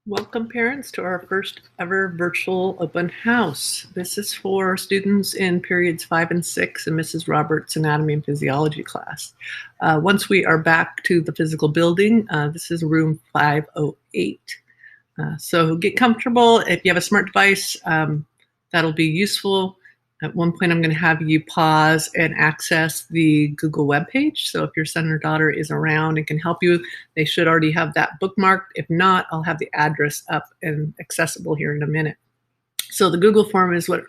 Welcome, parents, to our first ever virtual open house. This is for students in periods 5 and 6 in Mrs. Roberts' Anatomy and Physiology class. Once we are back to the physical building, this is room 508. So get comfortable. If you have a smart device, that'll be useful. At one point, I'm going to have you pause and access the Google webpage. So if your son or daughter is around and can help you, they should already have that bookmarked. If not, I'll have the address up and accessible here in a minute. So the Google form is what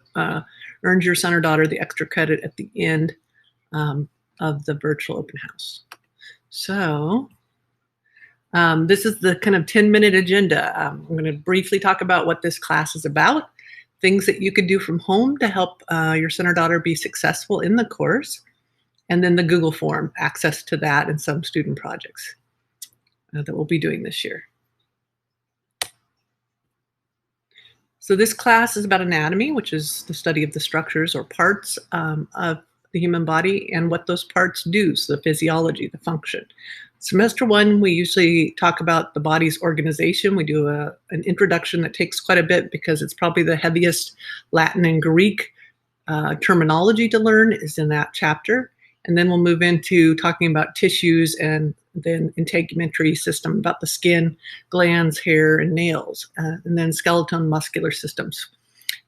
earns your son or daughter the extra credit at the end of the virtual open house. So this is the kind of 10-minute agenda. I'm going to briefly talk about what this class is about, things that you could do from home to help your son or daughter be successful in the course, and then the Google form, access to that and some student projects that we'll be doing this year. So this class is about anatomy, which is the study of the structures or parts of the human body and what those parts do, so the physiology, the function. Semester 1, we usually talk about the body's organization. We do an introduction that takes quite a bit because it's probably the heaviest Latin and Greek terminology to learn is in that chapter. And then we'll move into talking about tissues and then integumentary system, about the skin, glands, hair, and nails, and then skeletal and muscular systems.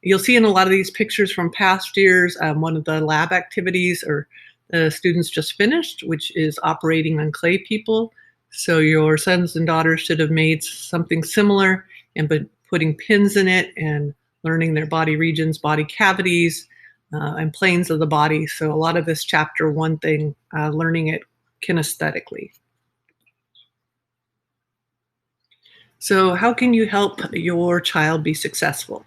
You'll see in a lot of these pictures from past years, one of the lab activities or the students just finished, which is operating on clay people. So your sons and daughters should have made something similar and been putting pins in it and learning their body regions, body cavities, and planes of the body. So a lot of this chapter 1 thing, learning it kinesthetically. So how can you help your child be successful?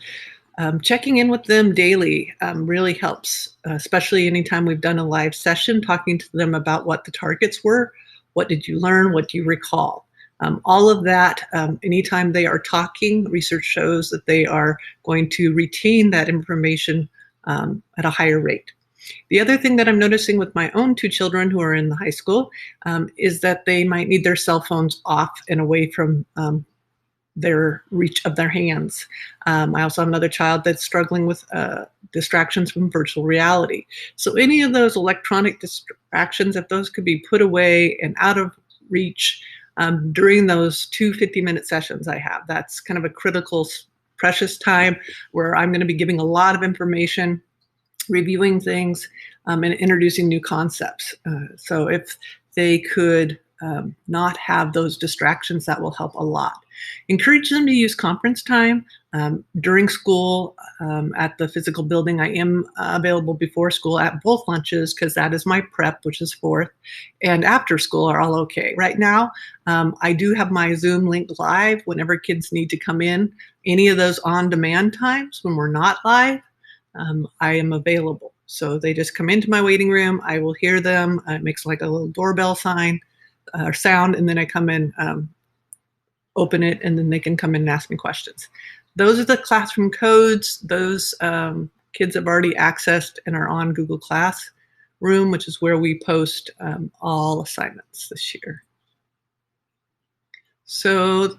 Checking in with them daily really helps, especially anytime we've done a live session, talking to them about what the targets were, what did you learn, what do you recall? All of that, anytime they are talking, research shows that they are going to retain that information at a higher rate. The other thing that I'm noticing with my own 2 children who are in the high school is that they might need their cell phones off and away from their reach of their hands. I also have another child that's struggling with distractions from virtual reality. So any of those electronic distractions, if those could be put away and out of reach during those 2 50-minute sessions I have, that's kind of a critical, precious time where I'm going to be giving a lot of information, reviewing things, and introducing new concepts. So if they could not have those distractions, that will help a lot. Encourage them to use conference time during school at the physical building. I am available before school at both lunches because that is my prep, which is 4th, and after school are all okay. Right now, I do have my Zoom link live whenever kids need to come in. Any of those on-demand times when we're not live, I am available. So they just come into my waiting room. I will hear them. It makes like a little doorbell sign or sound, and then I come in, open it, and then they can come in and ask me questions. Those are the classroom codes. Those kids have already accessed and are on Google Classroom, which is where we post all assignments this year. So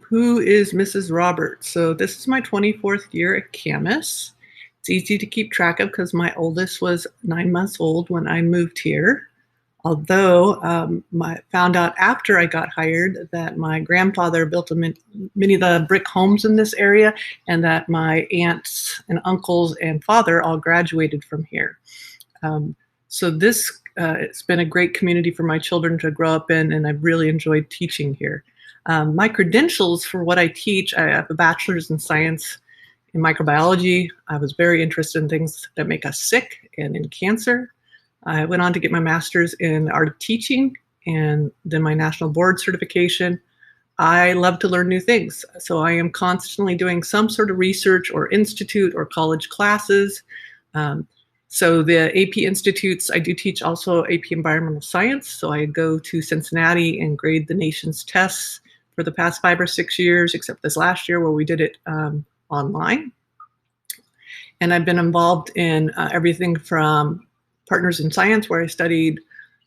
who is Mrs. Roberts? So this is my 24th year at Camas. It's easy to keep track of because my oldest was 9 months old when I moved here. Although I found out after I got hired that my grandfather built many of the brick homes in this area, and that my aunts and uncles and father all graduated from here. So this it's been a great community for my children to grow up in, and I've really enjoyed teaching here. My credentials for what I teach, I have a bachelor's in science in microbiology. I was very interested in things that make us sick and in cancer. I went on to get my master's in art of teaching and then my national board certification. I love to learn new things. So I am constantly doing some sort of research or institute or college classes. So the AP Institutes, I do teach also AP Environmental Science. So I go to Cincinnati and grade the nation's tests for the past 5 or 6 years, except this last year where we did it online. And I've been involved in everything from Partners in Science, where I studied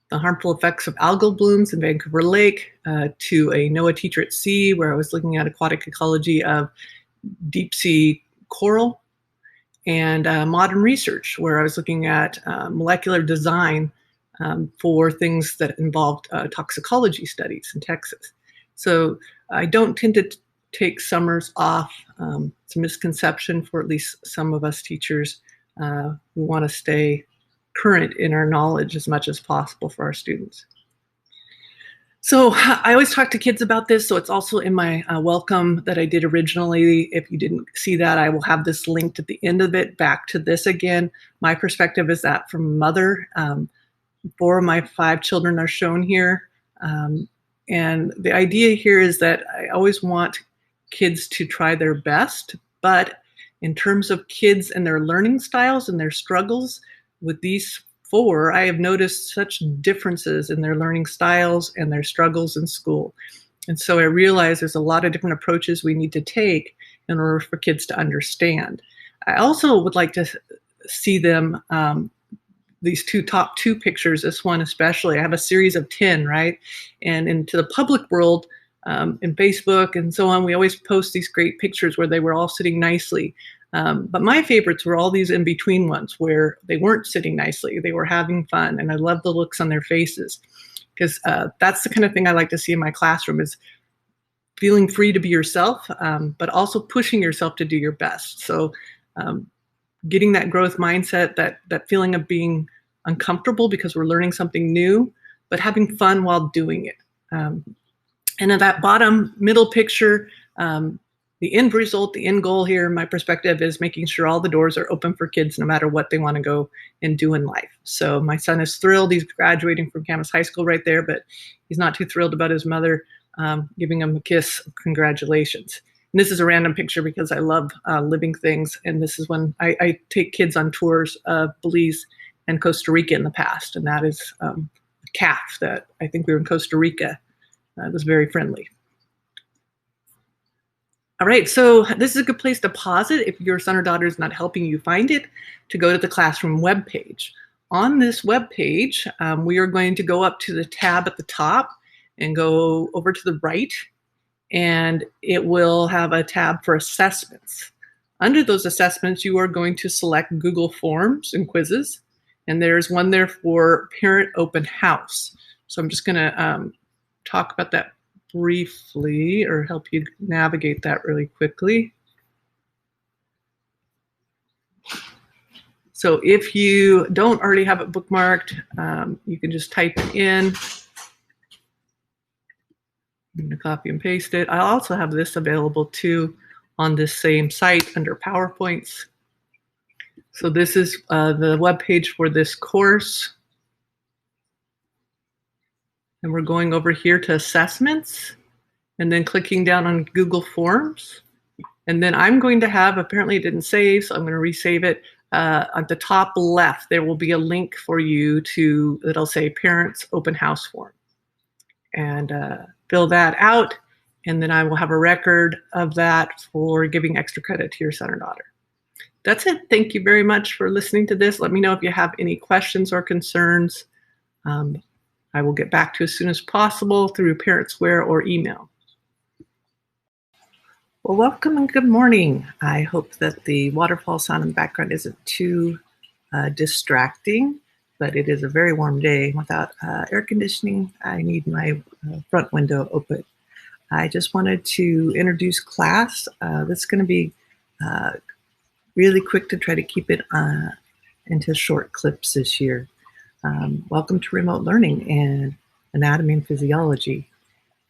the harmful effects of algal blooms in Vancouver Lake, to a NOAA teacher at sea where I was looking at aquatic ecology of deep sea coral, and modern research where I was looking at molecular design for things that involved toxicology studies in Texas. So I don't tend to take summers off. It's a misconception for at least some of us teachers who want to stay current in our knowledge as much as possible for our students. So I always talk to kids about this, so it's also in my welcome that I did originally. If you didn't see that, I will have this linked at the end of it back to this again. My perspective is that from a mother, 4 of my 5 children are shown here. And the idea here is that I always want kids to try their best, but in terms of kids and their learning styles and their struggles with these 4, I have noticed such differences in their learning styles and their struggles in school. And so I realize there's a lot of different approaches we need to take in order for kids to understand. I also would like to see them, these top 2 pictures, this one especially. I have a series of 10, right? And into the public world, in Facebook and so on, we always post these great pictures where they were all sitting nicely. But my favorites were all these in-between ones where they weren't sitting nicely, they were having fun, and I love the looks on their faces, because that's the kind of thing I like to see in my classroom, is feeling free to be yourself, but also pushing yourself to do your best. So getting that growth mindset, that feeling of being uncomfortable because we're learning something new, but having fun while doing it. And in that bottom middle picture, the end result, the end goal here, my perspective, is making sure all the doors are open for kids no matter what they want to go and do in life. So my son is thrilled. He's graduating from Camas High School right there, but he's not too thrilled about his mother giving him a kiss. Congratulations. And this is a random picture because I love living things. And this is when I take kids on tours of Belize and Costa Rica in the past. And that is a calf that I think we were in Costa Rica. It was very friendly. All right, so this is a good place to pause it if your son or daughter is not helping you find it, to go to the classroom webpage. On this webpage, we are going to go up to the tab at the top and go over to the right, and it will have a tab for assessments. Under those assessments, you are going to select Google Forms and quizzes, and there's one there for Parent Open House. So I'm just gonna talk about that briefly, or help you navigate that really quickly. So if you don't already have it bookmarked, you can just type it in. I'm going to copy and paste it. I also have this available too on this same site under PowerPoints. So this is the web page for this course. And we're going over here to assessments and then clicking down on Google Forms. And then I'm going to have, apparently it didn't save, so I'm going to resave it. At the top left, there will be a link for you to, that'll say Parents Open House Form. And fill that out, and then I will have a record of that for giving extra credit to your son or daughter. That's it. Thank you very much for listening to this. Let me know if you have any questions or concerns. I will get back to you as soon as possible through ParentSquare or email. Well, welcome and good morning. I hope that the waterfall sound in the background isn't too distracting, but it is a very warm day. Without air conditioning, I need my front window open. I just wanted to introduce class. This is going to be really quick to try to keep it into short clips this year. Welcome to remote learning and anatomy and physiology.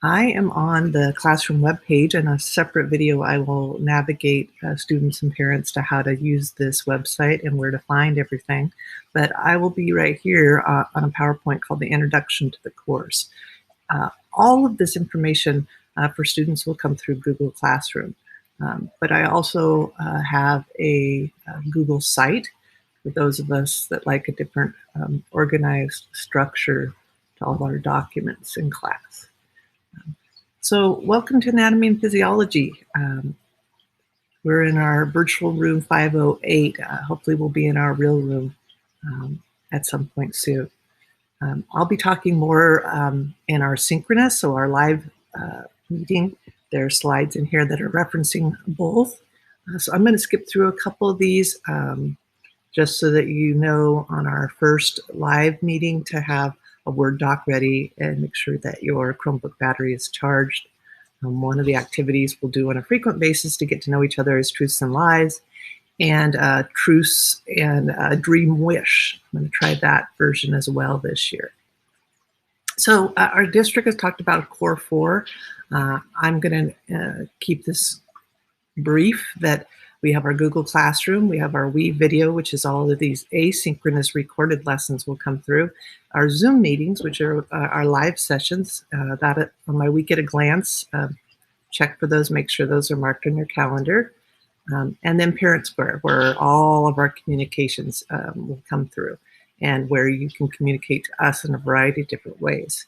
I am on the classroom webpage, and a separate video I will navigate students and parents to how to use this website and where to find everything. But I will be right here on a PowerPoint called the Introduction to the Course. All of this information for students will come through Google Classroom. But I also have a Google site for those of us that like a different organized structure to all of our documents in class. So welcome to Anatomy and Physiology. We're in our virtual room 508. Hopefully we'll be in our real room at some point soon. I'll be talking more in our synchronous, so our live meeting. There are slides in here that are referencing both. So I'm going to skip through a couple of these just so that you know on our first live meeting to have a Word doc ready and make sure that your Chromebook battery is charged. One of the activities we'll do on a frequent basis to get to know each other is Truths and Lies, and Truths and Dream Wish. I'm going to try that version as well this year. So our district has talked about Core 4. I'm going to keep this brief that we have our Google Classroom, we have our We video, which is all of these asynchronous recorded lessons will come through, our Zoom meetings, which are our live sessions, that on my week at a glance, check for those, make sure those are marked on your calendar, and then Parent Square, where all of our communications will come through and where you can communicate to us in a variety of different ways.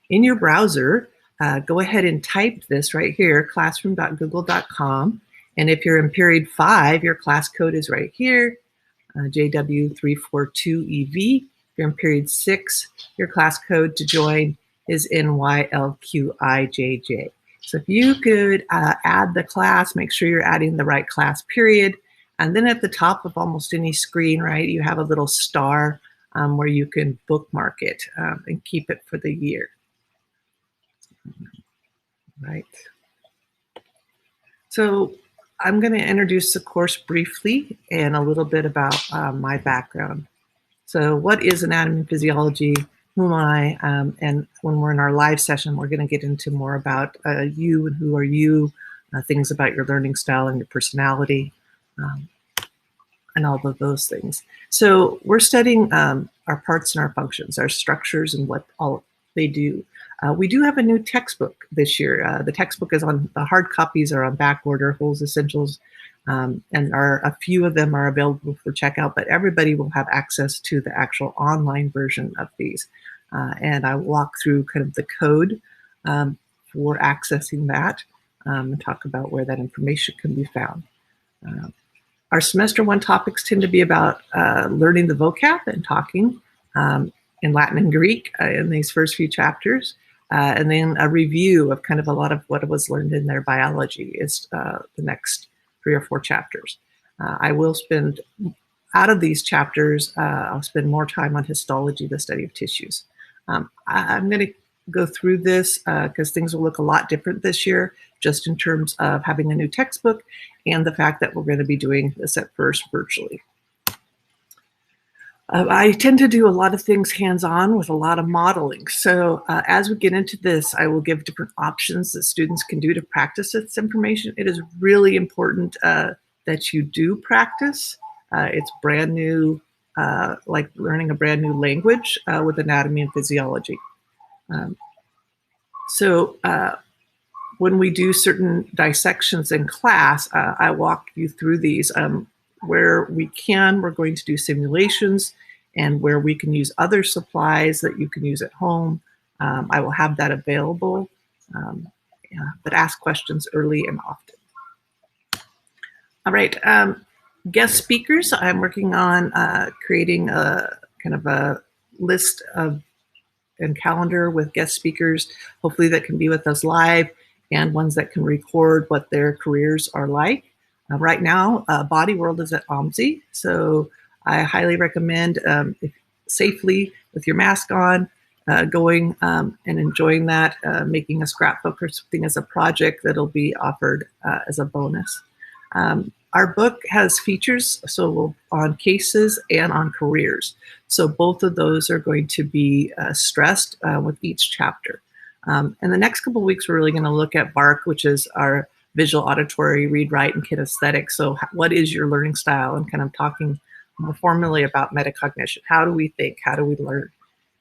In your browser, go ahead and type this right here, classroom.google.com. And if you're in period 5, your class code is right here, JW342EV. If you're in period 6, your class code to join is NYLQIJJ. So if you could add the class, make sure you're adding the right class period. And then at the top of almost any screen, right, you have a little star where you can bookmark it and keep it for the year. Right. So I'm going to introduce the course briefly and a little bit about my background. So what is anatomy and physiology? Who am I? And when we're in our live session, we're going to get into more about you and who are you, things about your learning style and your personality, and all of those things. So we're studying our parts and our functions, our structures and what all they do. We do have a new textbook this year. The textbook is on, the hard copies are on back order, Holes Essentials, and a few of them are available for checkout, but everybody will have access to the actual online version of these. And I walk through kind of the code for accessing that and talk about where that information can be found. Our semester 1 topics tend to be about learning the vocab and talking in Latin and Greek in these first few chapters. And then a review of kind of a lot of what was learned in their biology is the next 3 or 4 chapters. I will spend, out of these chapters, I'll spend more time on histology, the study of tissues. I'm going to go through this because things will look a lot different this year, just in terms of having a new textbook and the fact that we're going to be doing this at first virtually. I tend to do a lot of things hands-on with a lot of modeling. So as we get into this, I will give different options that students can do to practice this information. It is really important that you do practice. It's brand new, like learning a brand new language with anatomy and physiology. So when we do certain dissections in class, I walk you through these. Where we can, we're going to do simulations, and where we can use other supplies that you can use at home, I will have that available, but ask questions early and often. All right, guest speakers. I'm working on creating a kind of a list of and calendar with guest speakers, hopefully that can be with us live, and ones that can record what their careers are like. Right now, Body World is at OMSI, so I highly recommend, if safely with your mask on, going and enjoying that, making a scrapbook or something as a project that'll be offered as a bonus. Our book has features so on cases and on careers. So both of those are going to be stressed with each chapter. And the next couple of weeks, we're really going to look at BARC, which is our visual, auditory, read, write, and kinesthetic. So what is your learning style? And kind of talking more formally about metacognition. How do we think? How do we learn?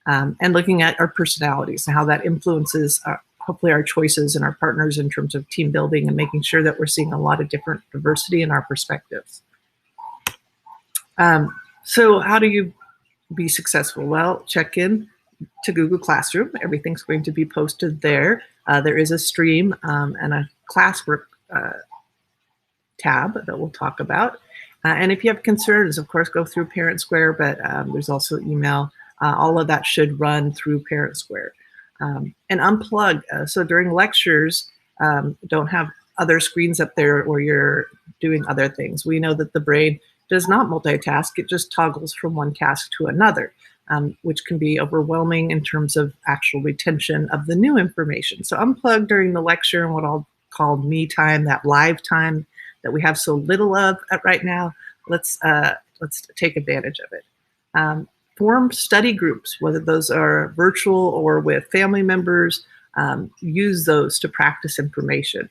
And looking at our personalities and how that influences hopefully our choices and our partners in terms of team building and making sure that we're seeing a lot of different diversity in our perspectives. So how do you be successful? Well, check in to Google Classroom. Everything's going to be posted there. There is a stream and a classwork tab that we'll talk about. And if you have concerns, of course, go through Parent Square, but there's also email. All of that should run through Parent Square. And unplug. So during lectures, don't have other screens up there where you're doing other things. We know that the brain does not multitask. It just toggles from one task to another, which can be overwhelming in terms of actual retention of the new information. So unplug during the lecture and what I'll call me time, that live time that we have so little of right now. Let's take advantage of it. Form study groups, whether those are virtual or with family members. Use those to practice information.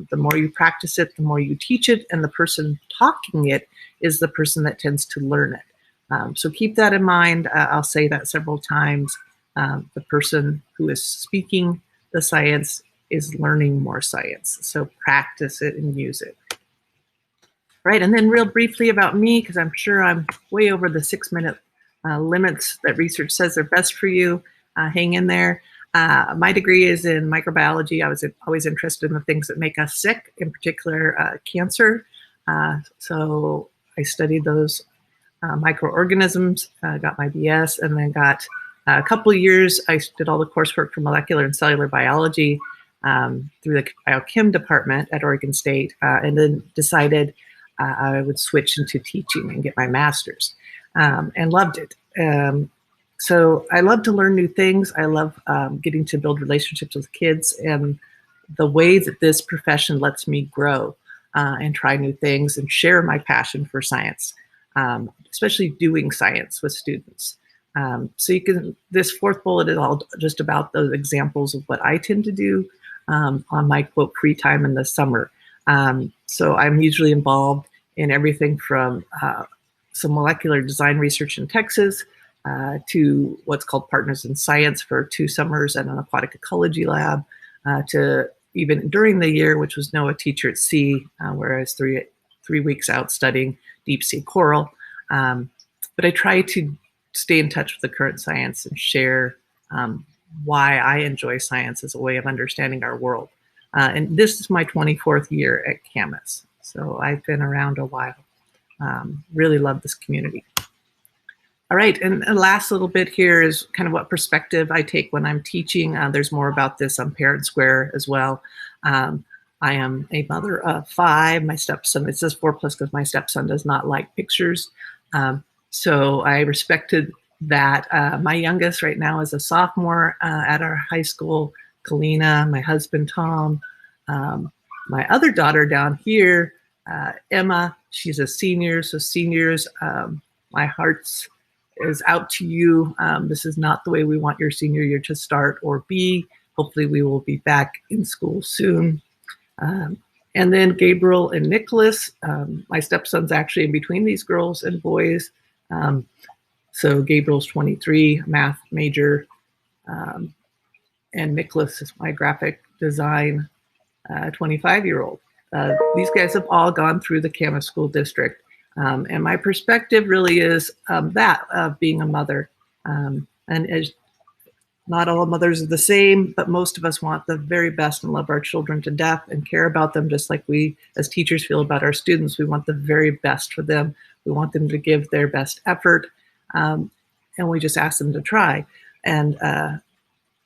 The more you practice it, the more you teach it, and the person talking it is the person that tends to learn it. So keep that in mind. I'll say that several times. The person who is speaking the science is learning more science. So practice it and use it. Right, and then real briefly about me, because I'm sure I'm way over the 6-minute limits that research says are best for you. Hang in there. My degree is in microbiology. I was always interested in the things that make us sick, in particular cancer. So I studied those microorganisms, got my BS, and then got a couple of years, I did all the coursework for molecular and cellular biology through the biochem department at Oregon State, and then decided I would switch into teaching and get my master's, and loved it. So I love to learn new things. I love getting to build relationships with kids, and the way that this profession lets me grow and try new things and share my passion for science, especially doing science with students. So you can, this fourth bullet is all just about those examples of what I tend to do on my quote free time in the summer. So I'm usually involved in everything from some molecular design research in Texas to what's called Partners in Science for 2 summers at an aquatic ecology lab, to even during the year, which was NOAA Teacher at Sea, where I was three weeks out studying deep sea coral. But I try to stay in touch with the current science and share why I enjoy science as a way of understanding our world. And this is my 24th year at Camas, so I've been around a while. Really love this community. All right, and the last little bit here is kind of what perspective I take when I'm teaching. There's more about this on Parent Square as well. I am a mother of 5. My stepson, it says 4+ because my stepson does not like pictures. So I respected that. My youngest right now is a sophomore at our high school, Kalina, my husband, Tom. My other daughter down here, Emma, she's a senior. So seniors, my heart's is out to you. This is not the way we want your senior year to start or be. Hopefully we will be back in school soon. And then Gabriel and Nicholas, my stepson's actually in between these girls and boys. So Gabriel's 23, math major, and Nicholas is my graphic design 25-year-old. These guys have all gone through the Camas School District. And my perspective really is that of being a mother. And as not all mothers are the same, but most of us want the very best and love our children to death and care about them just like we as teachers feel about our students. We want the very best for them. We want them to give their best effort, and we just ask them to try. And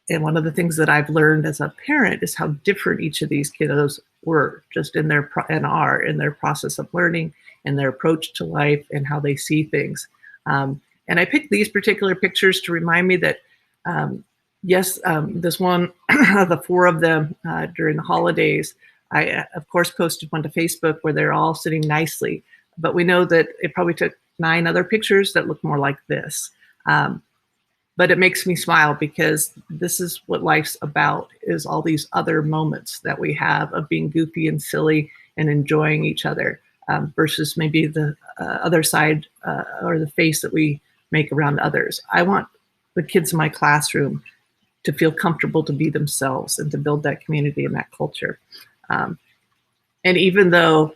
one of the things that I've learned as a parent is how different each of these kiddos were just in their process of learning and their approach to life and how they see things. And I picked these particular pictures to remind me that, yes, this one, the 4 of them during the holidays, I, of course, posted one to Facebook where they're all sitting nicely. But we know that it probably took 9 other pictures that look more like this. But it makes me smile because this is what life's about, is all these other moments that we have of being goofy and silly and enjoying each other, versus maybe the other side or the face that we make around others. I want the kids in my classroom to feel comfortable to be themselves and to build that community and that culture. And even though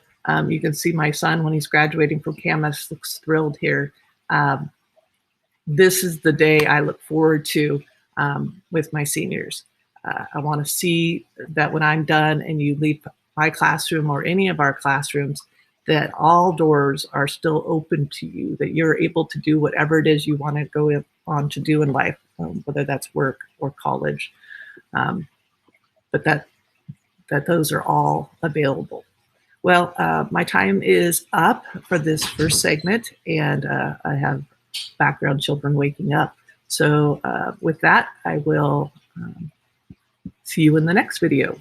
you can see my son when he's graduating from Camas looks thrilled here, this is the day I look forward to with my seniors. I want to see that when I'm done and you leave my classroom or any of our classrooms, that all doors are still open to you, that you're able to do whatever it is you want to go on to do in life, whether that's work or college. But that those are all available. Well, my time is up for this first segment, and I have background children waking up. So with that, I will see you in the next video.